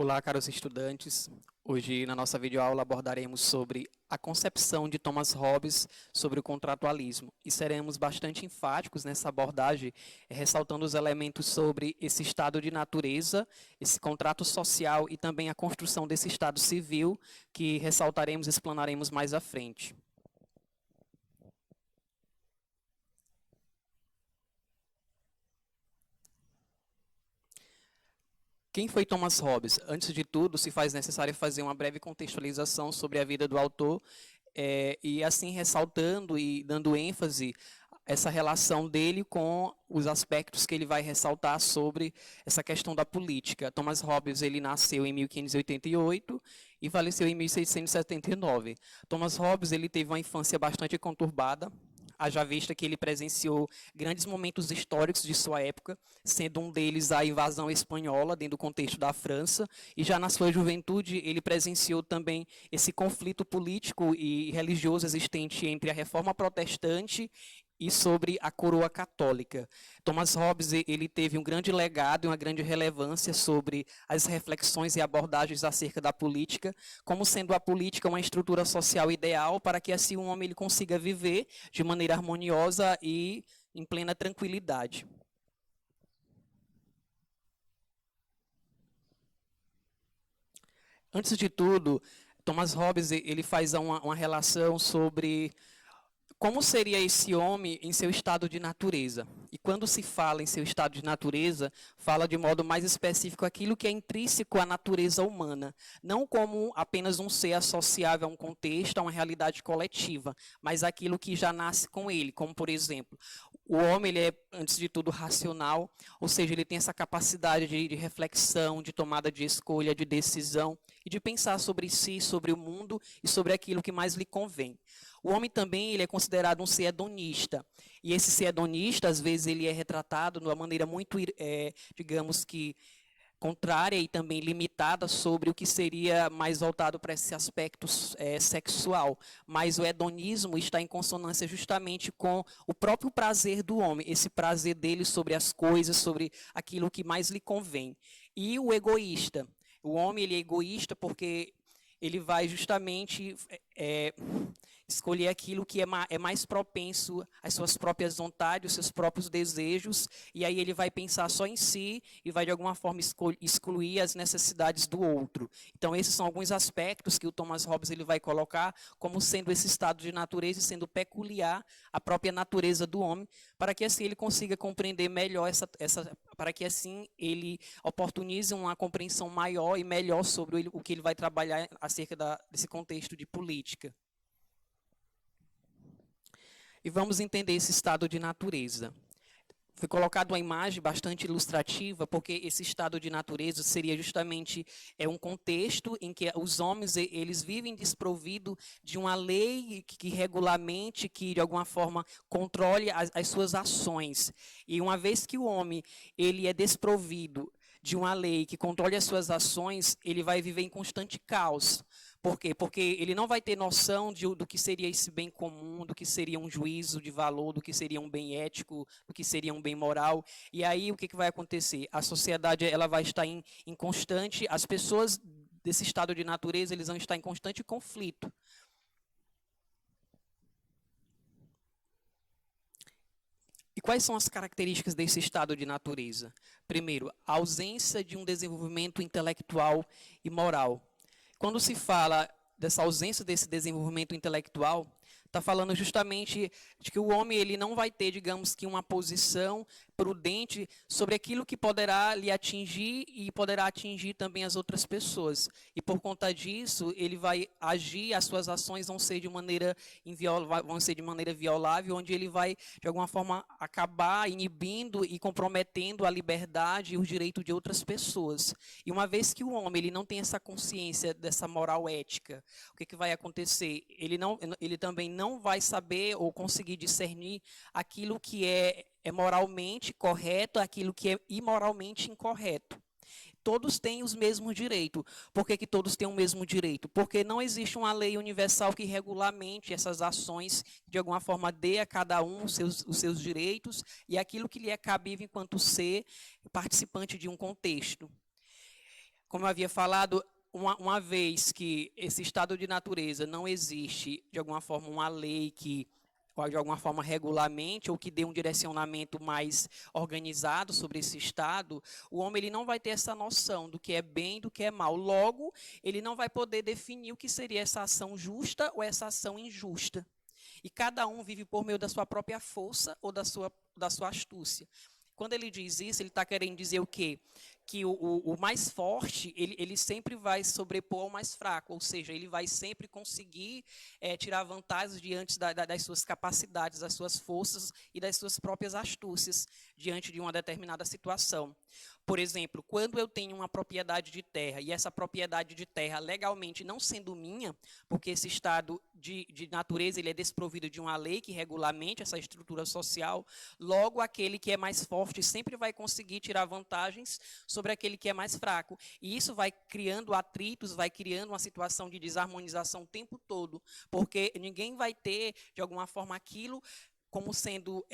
Olá, caros estudantes. Hoje, na nossa videoaula, abordaremos sobre a concepção de Thomas Hobbes sobre o contratualismo. E seremos bastante enfáticos nessa abordagem, ressaltando os elementos sobre esse estado de natureza, esse contrato social e também a construção desse estado civil, que ressaltaremos e explanaremos mais à frente. Quem foi Thomas Hobbes? Antes de tudo, se faz necessário fazer uma breve contextualização sobre a vida do autor, e assim ressaltando e dando ênfase essa relação dele com os aspectos que ele vai ressaltar sobre essa questão da política. Thomas Hobbes ele nasceu em 1588 e faleceu em 1679. Thomas Hobbes ele teve uma infância bastante conturbada, haja vista que ele presenciou grandes momentos históricos de sua época, sendo um deles a invasão espanhola dentro do contexto da França, e já na sua juventude ele presenciou também esse conflito político e religioso existente entre a Reforma Protestante e sobre a coroa católica. Thomas Hobbes ele teve um grande legado e uma grande relevância sobre as reflexões e abordagens acerca da política, como sendo a política uma estrutura social ideal para que assim um homem ele consiga viver de maneira harmoniosa e em plena tranquilidade. Antes de tudo, Thomas Hobbes ele faz uma relação sobre como seria esse homem em seu estado de natureza? E quando se fala em seu estado de natureza, fala de modo mais específico aquilo que é intrínseco à natureza humana, não como apenas um ser associável a um contexto, a uma realidade coletiva, mas aquilo que já nasce com ele, como por exemplo, o homem ele é, antes de tudo, racional, ou seja, ele tem essa capacidade de reflexão, de tomada de escolha, de decisão, e de pensar sobre si, sobre o mundo e sobre aquilo que mais lhe convém. O homem também ele é considerado um ser hedonista. E esse ser hedonista, às vezes, ele é retratado de uma maneira muito, digamos que, contrária e também limitada sobre o que seria mais voltado para esse aspecto sexual. Mas o hedonismo está em consonância justamente com o próprio prazer do homem, esse prazer dele sobre as coisas, sobre aquilo que mais lhe convém. E o egoísta. O homem ele é egoísta porque ele vai justamente escolher aquilo que é mais propenso às suas próprias vontades, aos seus próprios desejos, e aí ele vai pensar só em si e vai de alguma forma excluir as necessidades do outro. Então esses são alguns aspectos que o Thomas Hobbes ele vai colocar como sendo esse estado de natureza e sendo peculiar à própria natureza do homem, para que assim ele consiga compreender melhor para que assim ele oportunize uma compreensão maior e melhor sobre o que ele vai trabalhar acerca desse contexto de política. E vamos entender esse estado de natureza. Foi colocada uma imagem bastante ilustrativa, porque esse estado de natureza seria justamente um contexto em que os homens eles vivem desprovido de uma lei que regulamente, que de alguma forma controle as suas ações. E uma vez que o homem ele é desprovido de uma lei que controle as suas ações, ele vai viver em constante caos. Por quê? Porque ele não vai ter noção do que seria esse bem comum, do que seria um juízo de valor, do que seria um bem ético, do que seria um bem moral. E aí o que vai acontecer? A sociedade ela vai estar em constante, as pessoas desse estado de natureza eles vão estar em constante conflito. E quais são as características desse estado de natureza? Primeiro, a ausência de um desenvolvimento intelectual e moral. Quando se fala dessa ausência desse desenvolvimento intelectual, está falando justamente de que o homem ele não vai ter, digamos que, uma posição prudente sobre aquilo que poderá lhe atingir e poderá atingir também as outras pessoas. E por conta disso, ele vai agir, as suas ações vão ser de maneira violável, onde ele vai, de alguma forma, acabar inibindo e comprometendo a liberdade e o direito de outras pessoas. E uma vez que o homem ele não tem essa consciência dessa moral ética, o que vai acontecer? Ele também não vai saber ou conseguir discernir aquilo que é moralmente correto, aquilo que é imoralmente incorreto. Todos têm os mesmos direitos. Por que todos têm o mesmo direito? Porque não existe uma lei universal que regulamente essas ações, de alguma forma, dê a cada um os seus direitos e aquilo que lhe é cabível enquanto ser participante de um contexto. Como eu havia falado, uma vez que esse estado de natureza não existe, de alguma forma, uma lei que, ou de alguma forma, regulamente, ou que dê um direcionamento mais organizado sobre esse estado, o homem ele não vai ter essa noção do que é bem e do que é mal. Logo, ele não vai poder definir o que seria essa ação justa ou essa ação injusta. E cada um vive por meio da sua própria força ou da sua astúcia. Quando ele diz isso, ele está querendo dizer o quê? Que o mais forte, ele sempre vai sobrepor ao mais fraco, ou seja, ele vai sempre conseguir tirar vantagens diante das suas capacidades, das suas forças e das suas próprias astúcias diante de uma determinada situação. Por exemplo, quando eu tenho uma propriedade de terra e essa propriedade de terra legalmente não sendo minha, porque esse estado de natureza ele é desprovido de uma lei que regulamente essa estrutura social, logo aquele que é mais forte sempre vai conseguir tirar vantagens sobre aquele que é mais fraco. E isso vai criando atritos, vai criando uma situação de desarmonização o tempo todo, porque ninguém vai ter, de alguma forma, aquilo como sendo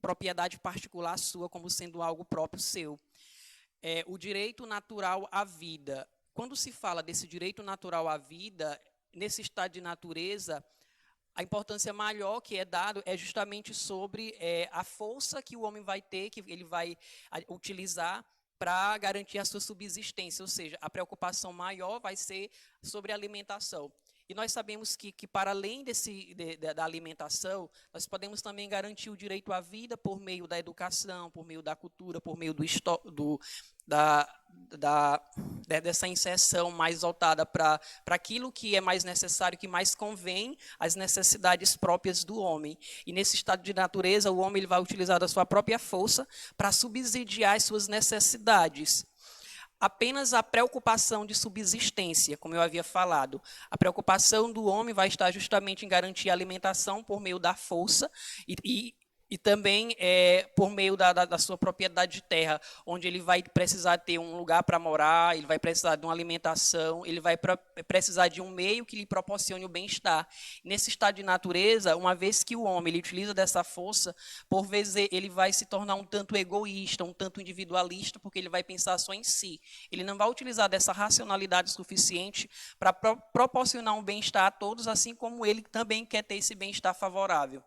propriedade particular sua, como sendo algo próprio seu. O direito natural à vida. Quando se fala desse direito natural à vida, nesse estado de natureza, a importância maior que é dado é justamente sobre a força que o homem vai ter, que ele vai utilizar para garantir a sua subsistência, ou seja, a preocupação maior vai ser sobre a alimentação. E nós sabemos que para além da alimentação, nós podemos também garantir o direito à vida por meio da educação, por meio da cultura, por meio dessa inserção mais voltada para aquilo que é mais necessário, que mais convém às necessidades próprias do homem. E nesse estado de natureza, o homem ele vai utilizar da sua própria força para subsidiar as suas necessidades. Apenas a preocupação de subsistência, como eu havia falado. A preocupação do homem vai estar justamente em garantir a alimentação por meio da força e também por meio da sua propriedade de terra, onde ele vai precisar ter um lugar para morar, ele vai precisar de uma alimentação, ele vai precisar de um meio que lhe proporcione o bem-estar. Nesse estado de natureza, uma vez que o homem ele utiliza dessa força, por vezes ele vai se tornar um tanto egoísta, um tanto individualista, porque ele vai pensar só em si. Ele não vai utilizar dessa racionalidade suficiente para proporcionar um bem-estar a todos, assim como ele também quer ter esse bem-estar favorável.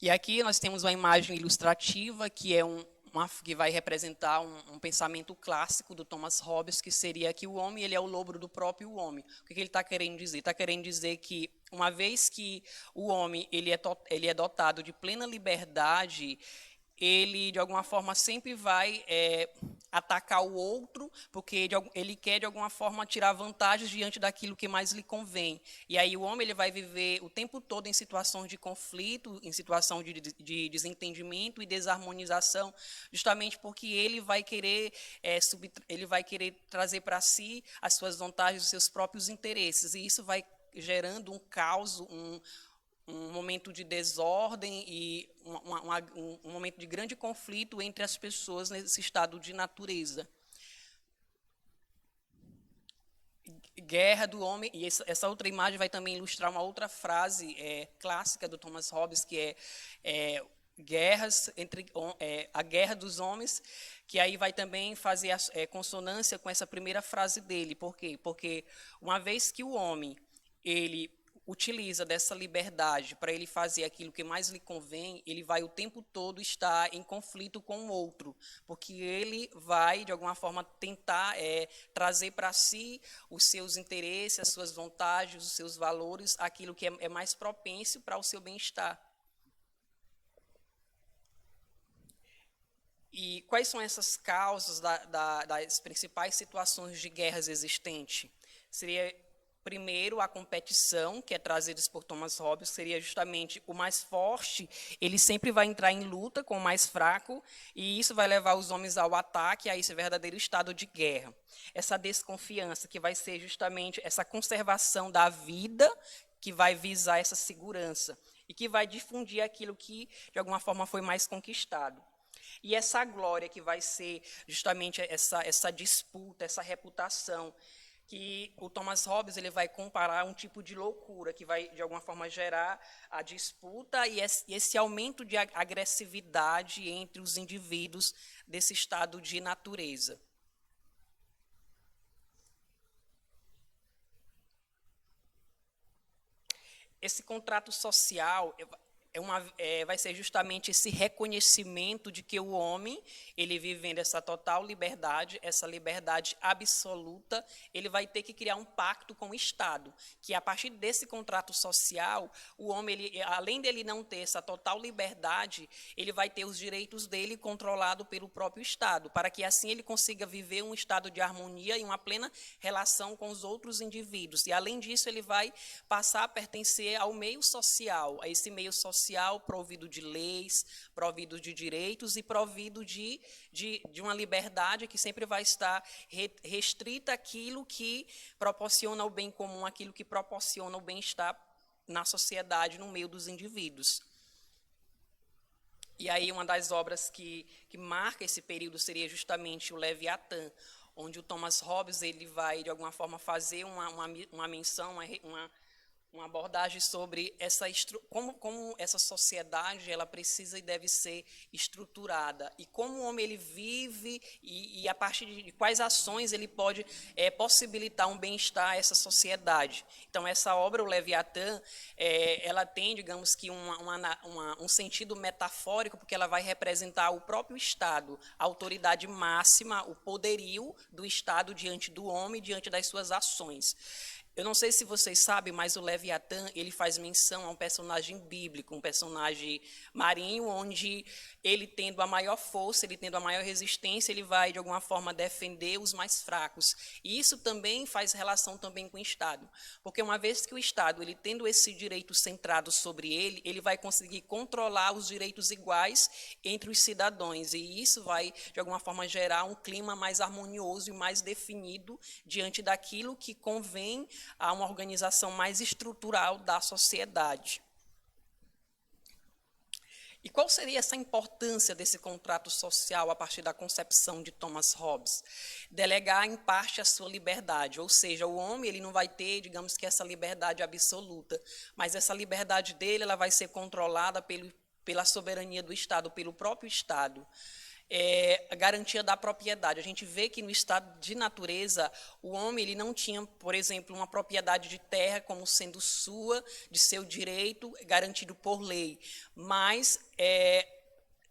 E aqui nós temos uma imagem ilustrativa que que vai representar um pensamento clássico do Thomas Hobbes, que seria que o homem ele é o lobo do próprio homem. O que ele está querendo dizer? Está querendo dizer que, uma vez que o homem ele é dotado de plena liberdade, ele, de alguma forma, sempre vai atacar o outro, porque ele quer, de alguma forma, tirar vantagens diante daquilo que mais lhe convém. E aí o homem ele vai viver o tempo todo em situações de conflito, em situação de desentendimento e desarmonização, justamente porque ele vai querer trazer para si as suas vantagens, os seus próprios interesses, e isso vai gerando um caos, um momento de desordem e um momento de grande conflito entre as pessoas nesse estado de natureza. Guerra do homem, e essa outra imagem vai também ilustrar uma outra frase clássica do Thomas Hobbes, que a guerra dos homens, que aí vai também fazer consonância com essa primeira frase dele. Por quê? Porque uma vez que o homem ele utiliza dessa liberdade para ele fazer aquilo que mais lhe convém, ele vai o tempo todo estar em conflito com o outro, porque ele vai, de alguma forma, tentar trazer para si os seus interesses, as suas vontades, os seus valores, aquilo que é mais propício para o seu bem-estar. E quais são essas causas das principais situações de guerras existentes? Seria, primeiro, a competição, que é trazida por Thomas Hobbes, seria justamente o mais forte, ele sempre vai entrar em luta com o mais fraco, e isso vai levar os homens ao ataque, a esse verdadeiro estado de guerra. Essa desconfiança, que vai ser justamente essa conservação da vida, que vai visar essa segurança, e que vai difundir aquilo que, de alguma forma, foi mais conquistado. E essa glória, que vai ser justamente essa disputa, essa reputação, que o Thomas Hobbes ele vai comparar um tipo de loucura que vai, de alguma forma, gerar a disputa e esse aumento de agressividade entre os indivíduos desse estado de natureza. Esse contrato social vai ser justamente esse reconhecimento de que o homem, ele vivendo essa total liberdade, essa liberdade absoluta, ele vai ter que criar um pacto com o Estado, que a partir desse contrato social, o homem, além dele não ter essa total liberdade, ele vai ter os direitos dele controlado pelo próprio Estado, para que assim ele consiga viver um estado de harmonia e uma plena relação com os outros indivíduos. E, além disso, ele vai passar a pertencer ao meio social, a esse meio social provido de leis, provido de direitos e provido de uma liberdade que sempre vai estar restrita àquilo que proporciona o bem comum, aquilo que proporciona o bem-estar na sociedade, no meio dos indivíduos. E aí uma das obras que marca esse período seria justamente o Leviatã, onde o Thomas Hobbes ele vai, de alguma forma, fazer uma menção, uma abordagem sobre como essa sociedade ela precisa e deve ser estruturada e como o homem ele vive e a partir de quais ações ele pode possibilitar um bem-estar a essa sociedade. Então, essa obra, o Leviatã, ela tem, digamos que, um sentido metafórico, porque ela vai representar o próprio Estado, a autoridade máxima, o poderio do Estado diante do homem, diante das suas ações. Eu não sei se vocês sabem, mas o Leviatã ele faz menção a um personagem bíblico, um personagem marinho, onde ele tendo a maior força, ele tendo a maior resistência, ele vai, de alguma forma, defender os mais fracos. E isso também faz relação também com o Estado, porque uma vez que o Estado, ele tendo esse direito centrado sobre ele, ele vai conseguir controlar os direitos iguais entre os cidadãos, e isso vai, de alguma forma, gerar um clima mais harmonioso e mais definido diante daquilo que convém a uma organização mais estrutural da sociedade. E qual seria essa importância desse contrato social a partir da concepção de Thomas Hobbes? Delegar em parte a sua liberdade, ou seja, o homem ele não vai ter, digamos que, essa liberdade absoluta, mas essa liberdade dele ela vai ser controlada pela soberania do Estado, pelo próprio Estado. A garantia da propriedade. A gente vê que no estado de natureza, o homem ele não tinha, por exemplo, uma propriedade de terra como sendo sua, de seu direito, garantido por lei, mas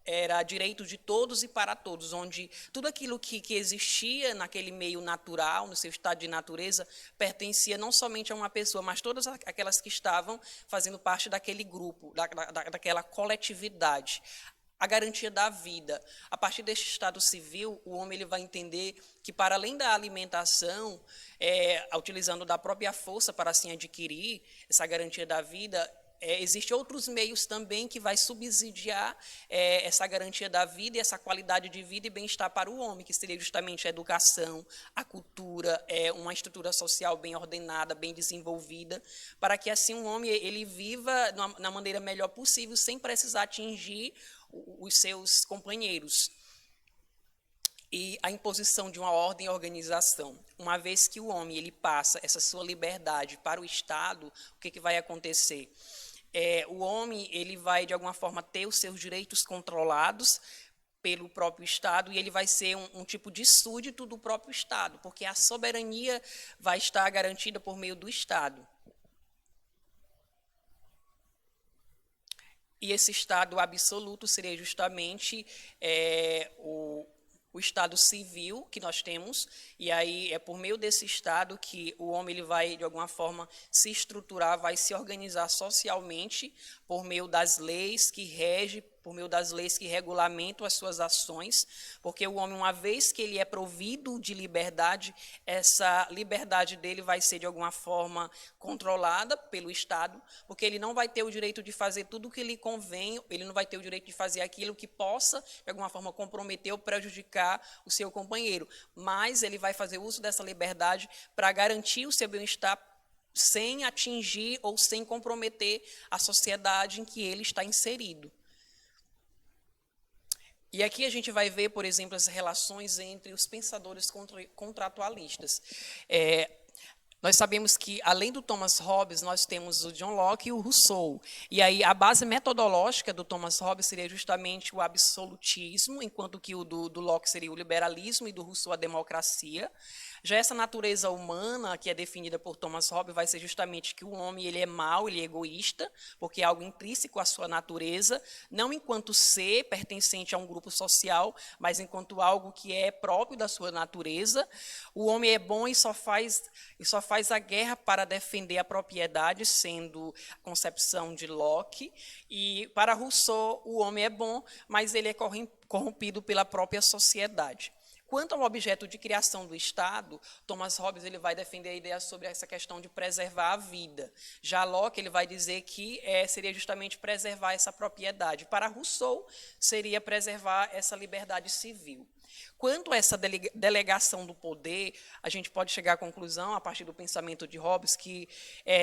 era direito de todos e para todos, onde tudo aquilo que existia naquele meio natural, no seu estado de natureza, pertencia não somente a uma pessoa, mas todas aquelas que estavam fazendo parte daquele grupo, daquela coletividade. A garantia da vida. A partir deste estado civil, o homem ele vai entender que, para além da alimentação, utilizando da própria força para assim adquirir essa garantia da vida, existem outros meios também que vai subsidiar essa garantia da vida e essa qualidade de vida e bem-estar para o homem, que seria justamente a educação, a cultura, uma estrutura social bem ordenada, bem desenvolvida, para que assim um homem ele viva na maneira melhor possível, sem precisar atingir os seus companheiros. E a imposição de uma ordem e organização. Uma vez que o homem ele passa essa sua liberdade para o Estado, o que vai acontecer? O homem ele vai, de alguma forma, ter os seus direitos controlados pelo próprio Estado, e ele vai ser um tipo de súdito do próprio Estado, porque a soberania vai estar garantida por meio do Estado. E esse estado absoluto seria justamente o estado civil que nós temos, e aí é por meio desse estado que o homem ele vai, de alguma forma, se estruturar, vai se organizar socialmente por meio das leis que regem, por meio das leis que regulamentam as suas ações, porque o homem, uma vez que ele é provido de liberdade, essa liberdade dele vai ser, de alguma forma, controlada pelo Estado, porque ele não vai ter o direito de fazer tudo o que lhe convém, ele não vai ter o direito de fazer aquilo que possa, de alguma forma, comprometer ou prejudicar o seu companheiro, mas ele vai fazer uso dessa liberdade para garantir o seu bem-estar sem atingir ou sem comprometer a sociedade em que ele está inserido. E aqui a gente vai ver, por exemplo, as relações entre os pensadores contratualistas. Nós sabemos que, além do Thomas Hobbes, nós temos o John Locke e o Rousseau. E aí, a base metodológica do Thomas Hobbes seria justamente o absolutismo, enquanto que o do Locke seria o liberalismo e do Rousseau a democracia. Já essa natureza humana, que é definida por Thomas Hobbes, vai ser justamente que o homem ele é mau, ele é egoísta, porque é algo intrínseco à sua natureza, não enquanto ser pertencente a um grupo social, mas enquanto algo que é próprio da sua natureza. O homem é bom e só faz a guerra para defender a propriedade, sendo a concepção de Locke. E para Rousseau, o homem é bom, mas ele é corrompido pela própria sociedade. Quanto ao objeto de criação do Estado, Thomas Hobbes ele vai defender a ideia sobre essa questão de preservar a vida. Já Locke ele vai dizer que seria justamente preservar essa propriedade. Para Rousseau, seria preservar essa liberdade civil. Quanto a essa delegação do poder, a gente pode chegar à conclusão, a partir do pensamento de Hobbes, que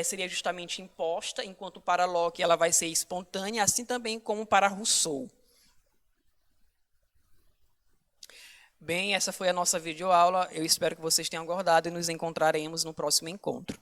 seria justamente imposta, enquanto para Locke ela vai ser espontânea, assim também como para Rousseau. Bem, essa foi a nossa videoaula. Eu espero que vocês tenham gostado e nos encontraremos no próximo encontro.